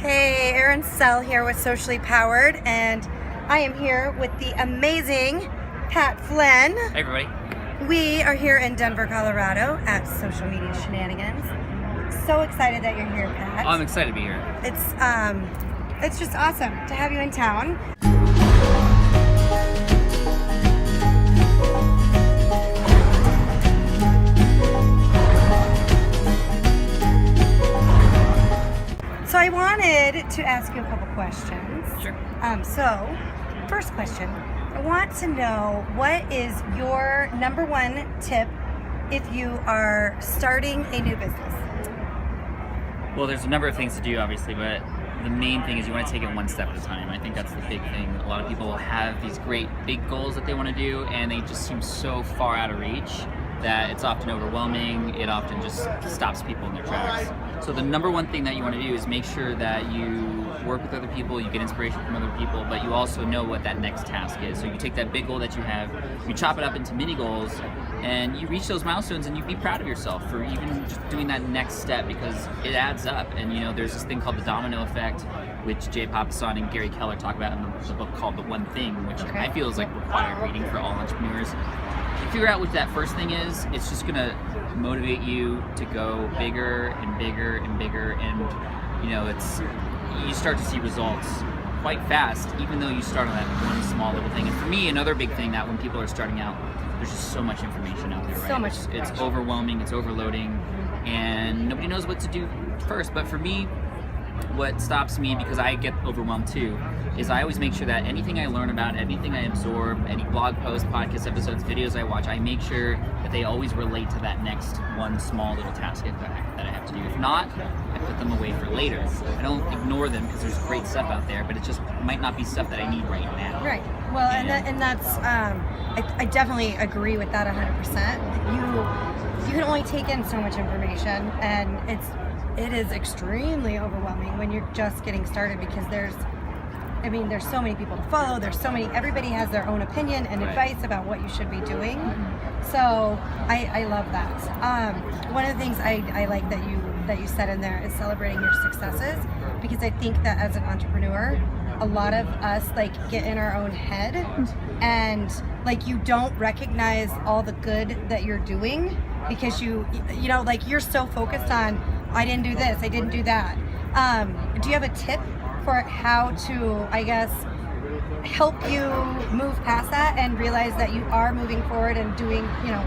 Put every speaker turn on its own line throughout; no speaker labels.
Hey, Erin Sell here with Socially Powered, and I am here with the amazing Pat Flynn.
Hey everybody.
We are here in Denver, Colorado at Social Media Shenanigans. So excited that you're here, Pat.
Oh, I'm excited to be here.
It's just awesome to have you in town. So I wanted to ask you a couple questions.
Sure.
So, first question, I want to know what is your number one tip if you are starting a new business?
Well, there's a number of things to do, obviously, but the main thing is you want to take it one step at a time. I think that's the big thing. A lot of people have these great big goals that they want to do, and they just seem so far out of reach that it's often overwhelming. It often just stops people in their tracks. So the number one thing that you want to do is make sure that you work with other people, you get inspiration from other people, but you also know what that next task is. So you take that big goal that you have, you chop it up into mini goals, and you reach those milestones, and you be proud of yourself for even just doing that next step, because it adds up. And there's this thing called the domino effect, which Jay Papasan and Gary Keller talk about in the book called The One Thing, which I feel is like required reading for all entrepreneurs. If you figure out what that first thing is, it's just gonna motivate you to go bigger and bigger and bigger, and you start to see results quite fast, even though you start on that one small little thing. And for me, another big thing that when people are starting out, there's just so much information out there, right?
So much.
It's overwhelming, it's overloading, and nobody knows what to do first. But for me, what stops me, because I get overwhelmed too, is I always make sure that anything I learn about, anything I absorb, any blog posts, podcast episodes, videos I watch, I make sure that they always relate to that next one small little task that I have to do. If not, I put them away for later. I don't ignore them because there's great stuff out there, but it just might not be stuff that I need right now.
Right. Well, and that's I definitely agree with that 100%. You can only take in so much information, and it is extremely overwhelming when you're just getting started, because there's so many people to follow. Everybody has their own opinion and advice about what you should be doing. So I love that. One of the things I like that you said in there is celebrating your successes, because I think that as an entrepreneur, a lot of us get in our own head, and you don't recognize all the good that you're doing, because you're so focused on, I didn't do this, I didn't do that. Do you have a tip for how to, I guess, help you move past that and realize that you are moving forward and doing,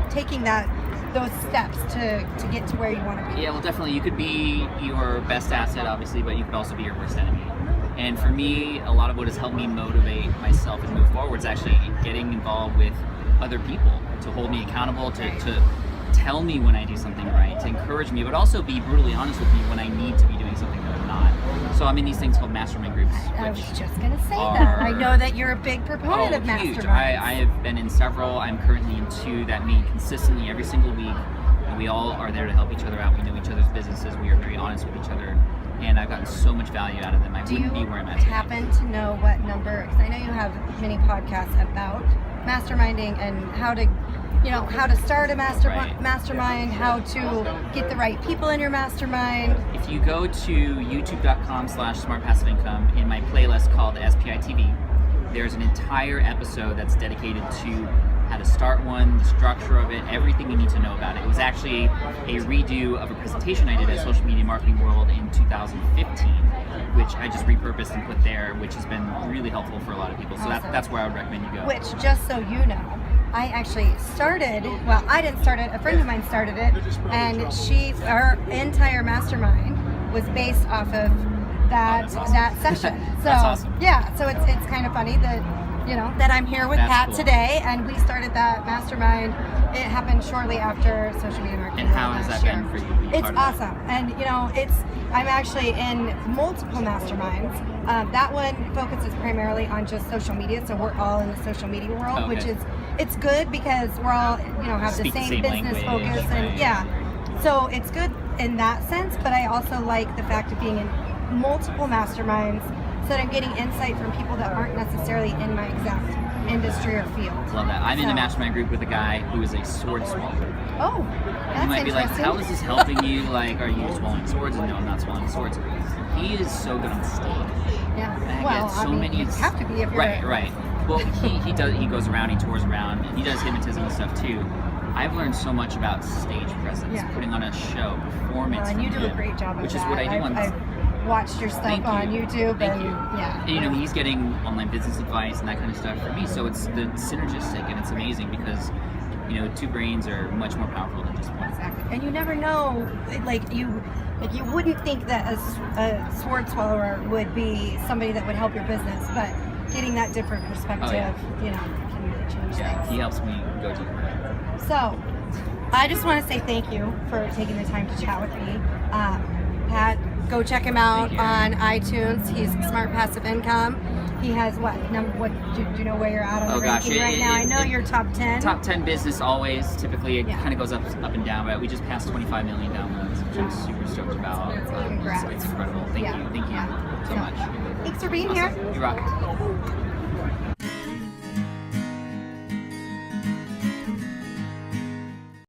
taking those steps to get to where you want to be?
Yeah, well, definitely. You could be your best asset, obviously, but you could also be your worst enemy. And for me, a lot of what has helped me motivate myself and move forward is actually getting involved with other people to hold me accountable, to tell me when I do something right, to encourage me, but also be brutally honest with me when I need to be doing something that I'm not. So I'm in these things called mastermind groups.
I was just going to say that. I know that you're a big proponent of
huge.
masterminds.
I have been in several. I'm currently in 2 that meet consistently every single week. And we all are there to help each other out. We know each other's businesses. We are very honest with each other. And I've gotten so much value out of them. I wouldn't be where I'm at today.
Do you happen to know what number? Because I know you have many podcasts about masterminding and how to start a mastermind, how to get the right people in your mastermind.
If you go to youtube.com/smartpassiveincome, in my playlist called SPI TV, there's an entire episode that's dedicated to how to start one, the structure of it, everything you need to know about it. It was actually a redo of a presentation I did at Social Media Marketing World in 2015, which I just repurposed and put there, which has been really helpful for a lot of people. So
Awesome.
that's where I would recommend you go.
Which, just so you know, I actually started, well, I didn't start it, a friend of mine started it, and her entire mastermind was based off of that session. So
That's awesome.
Yeah, so it's kind of funny that that I'm here with Pat today, and we started that mastermind. It happened shortly after Social Media Marketing.
And how has that been for you?
It's awesome, and I'm actually in multiple masterminds. That one focuses primarily on just social media, so we're all in the social media world, which is it's good because we're all have the same business focus, and so it's good in that sense. But I also like the fact of being in multiple masterminds, so that I'm getting insight from people that aren't necessarily in my exact industry or field.
Love that. I'm in a
So-
mastermind group with a guy who is a sword swallower.
Oh, that's
You might be like,
interesting.
how is this helping you? Like, are you swallowing swords? And no, I'm not swallowing swords. He is so good on stage.
Yeah.
And I
Well,
get so
I mean,
many.
you have to be if you're
Right. Well, he goes around, he tours around, and he does hypnotism and stuff too. I've learned so much about stage presence,
Yeah.
putting on a show, performance.
And you
from
do a
him,
great job of
which
that.
is what I do on.
I've watched your stuff
Thank
on
you.
YouTube,
Thank
and
you.
yeah.
And, you know, he's getting online business advice and that kind of stuff from me, so it's the synergistic, and it's amazing because, you know, two brains are much more powerful than just one.
Exactly. And you never know, like you wouldn't think that a sword swallower would be somebody that would help your business, but getting that different perspective, you know, can really change
Yeah,
things.
he helps me go deeper.
So, I just want to say thank you for taking the time to chat with me. Pat, go check him out
Thank you.
on iTunes. He's Smart Passive Income. He has what do you know where you're at on the ranking right now? I know you're top 10.
Top 10 business always. Typically, it
Yeah.
kind of goes up and down, but we just passed 25 million downloads, which I'm super stoked about.
Congrats.
It's incredible. Thank you so
Yeah.
much.
Thanks for being here.
Awesome. You rock.